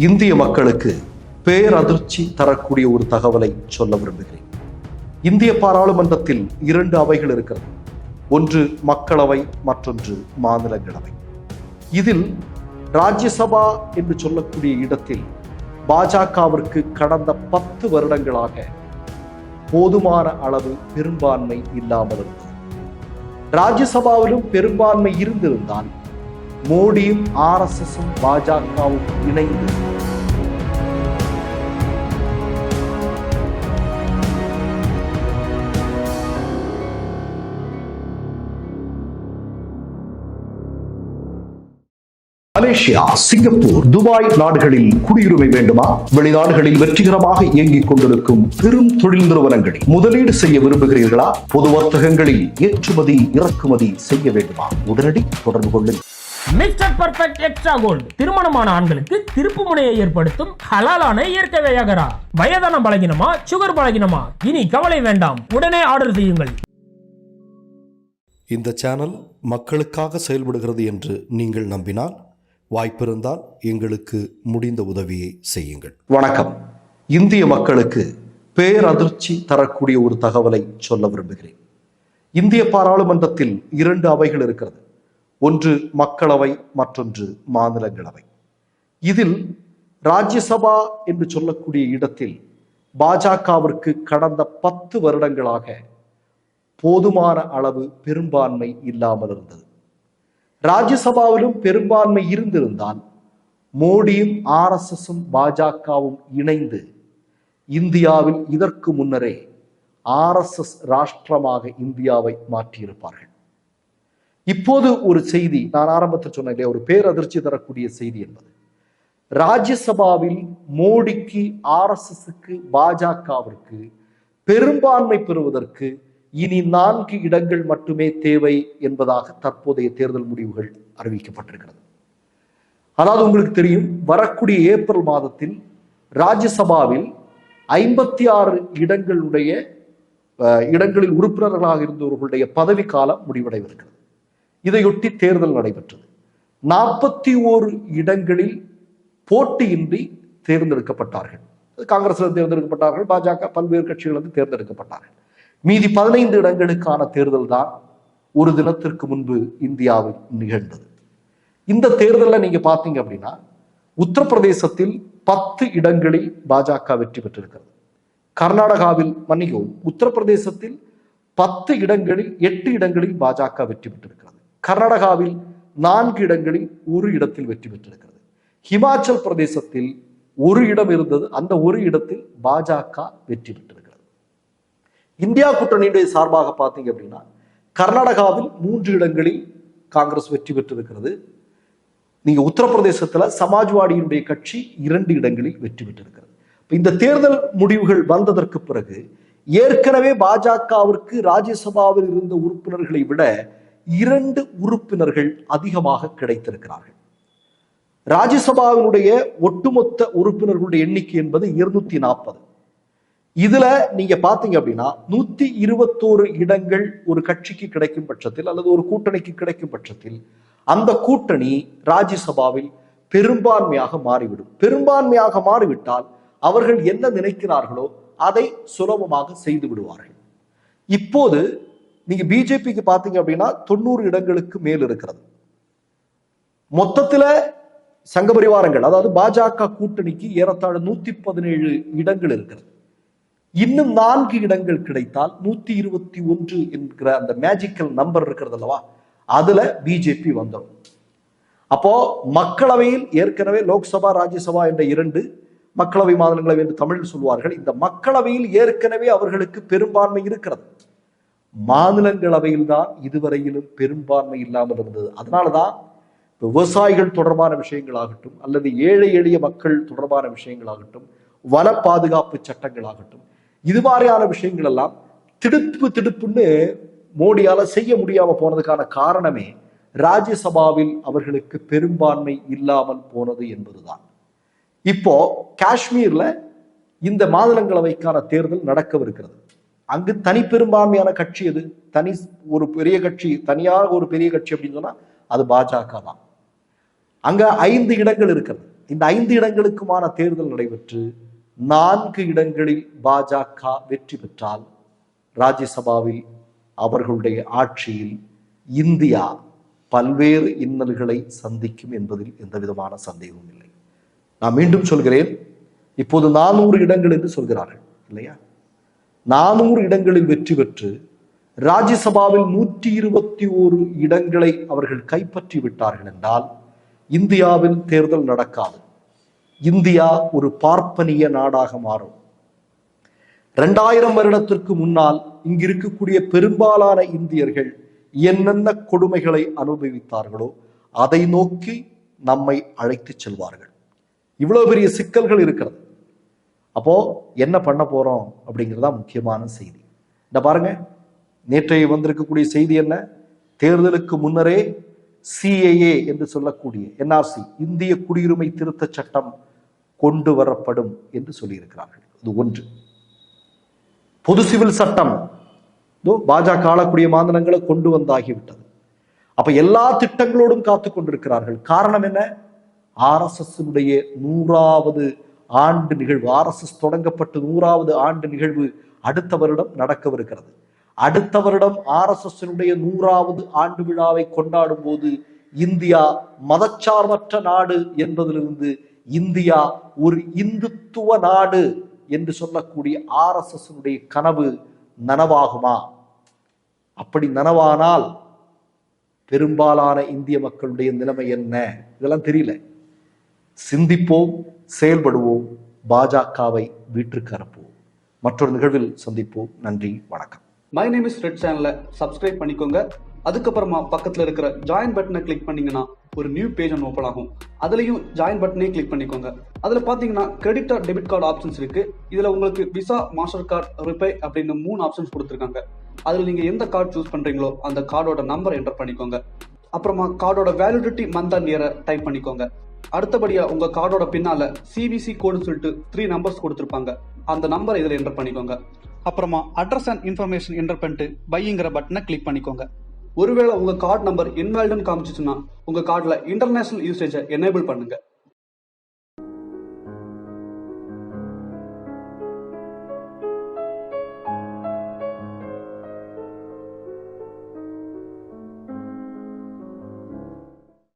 இந்திய மக்களுக்கு பேரதிர்ச்சி தரக்கூடிய ஒரு தகவலை சொல்ல விரும்புகிறேன். இந்திய பாராளுமன்றத்தில் 2 அவைகள் இருக்கிறது. ஒன்று மக்களவை, மற்றொன்று மாநிலங்களவை. இதில் ராஜ்யசபா என்று சொல்லக்கூடிய இடத்தில் பாஜகவிற்கு கடந்த 10 வருடங்களாக போதுமான அளவு பெரும்பான்மை இல்லாமல் இருந்தது. ராஜ்யசபாவிலும் பெரும்பான்மை இருந்திருந்தால் மோடியும் RSSும் பாஜகவும் இணைந்து மலேசியா, சிங்கப்பூர், துபாய் நாடுகளில் குடியுரிமை வேண்டுமா? வெளிநாடுகளில் வெற்றிகரமாக இயங்கிக் கொண்டிருக்கும் பெரும் தொழில் நிறுவனங்களில் முதலீடு செய்ய விரும்புகிறீர்களா? பொது வர்த்தகங்களில் ஏற்றுமதி இறக்குமதி செய்ய வேண்டுமா? உடனடி தொடர்பு கொள்ளுங்கள். மிஸ்டர் பர்ஃபெக்ட் எக்ஸ்ட்ரா கோல்டு திருமணமான ஆண்களுக்கு திருப்பு முனையை ஏற்படுத்தும் ஹலாலான இயற்கை வியாகரா. வயதான பலகினமா, சுகர் பலகினமா, இனி கவலை வேண்டாம், உடனே ஆர்டர் செய்யுங்கள். இந்த சேனல் மக்களுக்காக செயல்படுகிறது என்று நீங்கள் நம்பினால், வாய்ப்பிருந்தால் எங்களுக்கு முடிந்த உதவியை செய்யுங்கள். வணக்கம். இந்திய மக்களுக்கு பேரதிர்ச்சி தரக்கூடிய ஒரு தகவலை சொல்ல விரும்புகிறேன். இந்திய பாராளுமன்றத்தில் 2 அவைகள் இருக்கிறது. ஒன்று மக்களவை, மற்றொன்று மாநிலங்களவை. இதில் ராஜ்யசபா என்று சொல்லக்கூடிய இடத்தில் பாஜகவிற்கு கடந்த 10 வருடங்களாக போதுமான அளவு பெரும்பான்மை இல்லாமல் இருந்தது. ராஜ்யசபாவிலும் பெரும்பான்மை இருந்திருந்தால் மோடியும் RSSும் பாஜகவும் இணைந்து இந்தியாவில் இதற்கு முன்னரே RSS ராஷ்டிரமாக இந்தியாவை மாற்றியிருப்பார்கள். இப்போது ஒரு செய்தி, நான் ஆரம்பத்தில் சொன்னேன், ஒரு பேரதிர்ச்சி தரக்கூடிய செய்தி என்பது, ராஜ்யசபாவில் மோடிக்கு RSSக்கு பாஜகவிற்கு பெரும்பான்மை பெறுவதற்கு இனி 4 இடங்கள் மட்டுமே தேவை என்பதாக தற்போதைய தேர்தல் முடிவுகள் அறிவிக்கப்பட்டிருக்கிறது. அதாவது உங்களுக்கு தெரியும், வரக்கூடிய ஏப்ரல் மாதத்தில் ராஜ்யசபாவில் 56 இடங்களில் உறுப்பினர்களாக இருந்தவர்களுடைய பதவி காலம் முடிவடைவிருக்கிறது. இதையொட்டி தேர்தல் நடைபெற்றது. 41 இடங்களில் போட்டியின்றி தேர்ந்தெடுக்கப்பட்டார்கள். காங்கிரசிலிருந்து தேர்ந்தெடுக்கப்பட்டார்கள், பாஜக பல்வேறு கட்சிகளிலிருந்து தேர்ந்தெடுக்கப்பட்டார்கள். மீதி 15 இடங்களுக்கான தேர்தல் தான் ஒரு தினத்திற்கு முன்பு இந்தியாவில் நிகழ்ந்தது. இந்த தேர்தலில் நீங்க பார்த்தீங்க அப்படின்னா, உத்தரப்பிரதேசத்தில் 10 இடங்களில் பாஜக வெற்றி பெற்றிருக்கிறது. கர்நாடகாவில் உத்தரப்பிரதேசத்தில் 10 இடங்களில் 8 இடங்களில் பாஜக வெற்றி பெற்றிருக்கிறது. கர்நாடகாவில் 4 இடங்களில் 1 இடத்தில் வெற்றி பெற்றிருக்கிறது. ஹிமாச்சல் பிரதேசத்தில் 1 இடம் இருந்தது, அந்த 1 இடத்தில் பாஜக வெற்றி பெற்றிருக்கிறது. இந்தியா கூட்டணியுடைய சார்பாக பார்த்தீங்க அப்படின்னா, கர்நாடகாவில் 3 இடங்களில் காங்கிரஸ் வெற்றி பெற்றிருக்கிறது. நீங்க உத்தரப்பிரதேசத்துல சமாஜ்வாடியினுடைய கட்சி 2 இடங்களில் வெற்றி பெற்றிருக்கிறது. இந்த தேர்தல் முடிவுகள் வந்ததற்கு பிறகு ஏற்கனவே பாஜகவிற்கு ராஜ்யசபாவில் இருந்த உறுப்பினர்களை விட 2 உறுப்பினர்கள் அதிகமாக கிடைத்திருக்கிறார்கள். ராஜ்யசபாவினுடைய ஒட்டுமொத்த உறுப்பினர்களுடைய எண்ணிக்கை என்பது 240. இதுல நீங்க பாத்தீங்க அப்படின்னா 121 இடங்கள் ஒரு கட்சிக்கு கிடைக்கும் பட்சத்தில் அல்லது ஒரு கூட்டணிக்கு கிடைக்கும் பட்சத்தில் அந்த கூட்டணி ராஜ்யசபாவில் பெரும்பான்மையாக மாறிவிடும். பெரும்பான்மையாக மாறிவிட்டால் அவர்கள் என்ன நினைக்கிறார்களோ அதை சுலபமாக செய்து விடுவார்கள். இப்போது நீங்க பிஜேபிக்கு பாத்தீங்க அப்படின்னா 90 இடங்களுக்கு மேல் இருக்கிறது. மொத்தத்துல சங்க பரிவாரங்கள், அதாவது பாஜக கூட்டணிக்கு ஏறத்தாழ 117 இடங்கள் இருக்கிறது. இன்னும் 4 இடங்கள் கிடைத்தால் 121 என்கிற அந்த மேஜிக்கல் நம்பர் இருக்கிறது அல்லவா, அதுல பிஜேபி வந்துடும். அப்போ மக்களவையில் ஏற்கனவே லோக்சபா, ராஜ்யசபா என்ற 2 மக்களவை, மாநிலங்களவை என்று தமிழில் சொல்வார்கள். இந்த மக்களவையில் ஏற்கனவே அவர்களுக்கு பெரும்பான்மை இருக்கிறது. மாநிலங்களவையில் தான் இதுவரையிலும் பெரும்பான்மை இல்லாமல் இருந்தது. அதனாலதான் விவசாயிகள் தொடர்பான விஷயங்களாகட்டும் அல்லது ஏழை எளிய மக்கள் தொடர்பான விஷயங்களாகட்டும், வன பாதுகாப்பு சட்டங்களாகட்டும், இது மாதிரியான விஷயங்கள் எல்லாம் திடுப்புன்னு மோடியால செய்ய முடியாம போனதுக்கான காரணமே ராஜ்யசபாவில் அவர்களுக்கு பெரும்பான்மை இல்லாமல் போனது என்பதுதான். இப்போ காஷ்மீர்ல இந்த மாநிலங்களவைக்கான தேர்தல் நடக்கவிருக்கிறது. அங்கு தனி பெரும்பான்மையான கட்சி எது? ஒரு பெரிய கட்சி, தனியாக ஒரு பெரிய கட்சி அப்படின்னு சொன்னா அது பாஜக தான். அங்க 5 இடங்கள் இருக்கிறது. இந்த 5 இடங்களுக்குமான தேர்தல் நடைபெற்று 4 இடங்களில் பாஜக வெற்றி பெற்றால் ராஜ்யசபாவில் அவர்களுடைய ஆட்சியில் இந்தியா பல்வேறு இன்னல்களை சந்திக்கும் என்பதில் எந்த விதமான சந்தேகமும் இல்லை. நான் மீண்டும் சொல்கிறேன், இப்போது 400 இடங்கள் என்று சொல்கிறார்கள் இல்லையா? 400 இடங்களில் வெற்றி பெற்று ராஜ்யசபாவில் 121 இடங்களை அவர்கள் கைப்பற்றி விட்டார்கள் என்றால் இந்தியாவில் தேர்தல் நடக்காது. இந்தியா ஒரு பார்ப்பனிய நாடாக மாறும். 2000 வருடத்திற்கு முன்னால் இங்கு இருக்கக்கூடிய பெரும்பாலான இந்தியர்கள் என்னென்ன கொடுமைகளை அனுபவித்தார்களோ அதை நோக்கி நம்மை அழைத்து செல்வார்கள். இவ்வளவு பெரிய சிக்கல்கள் இருக்கிறது. அப்போ என்ன பண்ண போறோம் அப்படிங்கிறதா முக்கியமான செய்தி. இந்த பாருங்க, நேற்றைய வந்திருக்கக்கூடிய செய்தி என்ன? தேர்தலுக்கு முன்னரே CAA என்று சொல்லக்கூடிய NRC, இந்திய குடியுரிமை திருத்த சட்டம் கொண்டு வரப்படும் என்று சொல்லியிருக்கிறார்கள். இது ஒன்று. பொது சிவில் சட்டம் பாஜக ஆளக்கூடிய மாநிலங்களை கொண்டு வந்தாகிவிட்டது. அப்ப எல்லா திட்டங்களோடும் காத்து கொண்டிருக்கிறார்கள். காரணம் என்ன? RSS 100வது ஆண்டு நிகழ்வு, RSS தொடங்கப்பட்டு 100வது ஆண்டு நிகழ்வு அடுத்த வருடம் நடக்கவிருக்கிறது. அடுத்த வருடம் RSS 100வது ஆண்டு விழாவை கொண்டாடும் போது இந்தியா மதச்சார்பற்ற நாடு என்பதிலிருந்து இந்தியா ஒரு இந்துத்துவ நாடு என்று சொல்லக்கூடிய RSS கனவு நனவாகுமா? அப்படி நனவானால் பெரும்பாலான இந்திய மக்களுடைய நிலைமை என்ன? இதெல்லாம் தெரியல. சிந்திப்போம், செயல்படுவோம், பாஜகவை வீட்டிற்கு அனுப்புவோம். மற்றொரு நிகழ்வில் சந்திப்போம். நன்றி, வணக்கம். மை நேம் இஸ் ரெட் சேனலை சப்ஸ்கிரைப் பண்ணிக்கோங்க. அதுக்கப்புறமா பக்கத்தில் இருக்கிற ஜாயின் பட்டனை கிளிக் பண்ணீங்கன்னா ஒரு நியூ பேஜ் ஒன்று ஓப்பன் ஆகும். அதுலயும் ஜாயின் பட்டனே கிளிக் பண்ணிக்கோங்க. அதுல பாத்தீங்கன்னா credit R debit card options இருக்கு. இதுல உங்களுக்கு விசா, மாஸ்டர் கார்டு, ரிப்பே அப்படின்னு 3 ஆப்ஷன்ஸ் கொடுத்துருக்காங்க. அதுல நீங்க எந்த கார்டு சூஸ் பண்றீங்களோ அந்த கார்டோட நம்பர் என்டர் பண்ணிக்கோங்க. அப்புறமா கார்டோட வேலிடிட்டி மந்த் அண்ட் இயரை டைப் பண்ணிக்கோங்க. அடுத்தபடியா உங்க கார்டோட பின்னால CVC கோடுன்னு சொல்லிட்டு 3 நம்பர்ஸ் கொடுத்துருப்பாங்க. அந்த நம்பர் இதுல என்டர் பண்ணிக்கோங்க. அப்புறமா அட்ரஸ் அண்ட் இன்ஃபர்மேஷன் என்டர் பண்ணிட்டு பைங்கிற பட்டனை கிளிக் பண்ணிக்கோங்க. ஒருவேளை உங்க கார்டு நம்பர் இன்வாலிட்னு காமிச்சிச்சுன்னா உங்க கார்டுல இன்டர்நேஷனல் யூசேஜை எனேபிள் பண்ணுங்க.